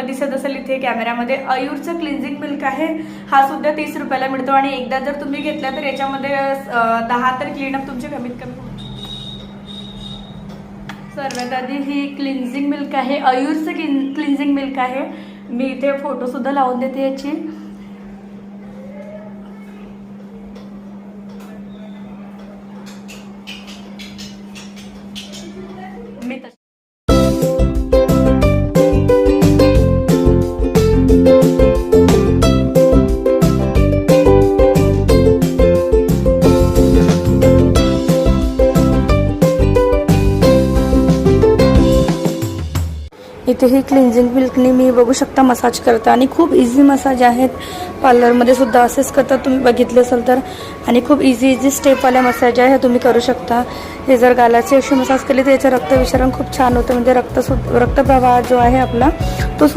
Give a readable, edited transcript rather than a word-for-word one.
दिसत असेल इथे कॅमेऱ्यामध्ये आयुर्चं क्लिन्झिंग मिल्क आहे. हा सुद्धा 30 रुपयाला मिळतो आणि एकदा जर तुम्ही घेतला तर याच्यामध्ये 10 तर क्लीनअप तुमचे कमीत कमी. सर्वात आधी ही क्लिन्झिंग मिल्क आहे, आयुर्चं क्लिन्झिंग मिल्क आहे. मी इथे फोटो सुद्धा लावून देते याची. मी इथे ही क्लिन्झिंग मिल्कनी मी बघू शकता मसाज करता आणि खूप इझी मसाज आहेत. पार्लरमध्ये सुद्धा असेच करतात, तुम्ही बघितले असेल तर. आणि खूप इझी स्टेपवाले मसाज आहे, तुम्ही करू शकता. हे जर गालाची अशी मसाज केली तर याचं रक्तविसरण खूप छान होतं, म्हणजे रक्तप्रवाह जो आहे आपला तो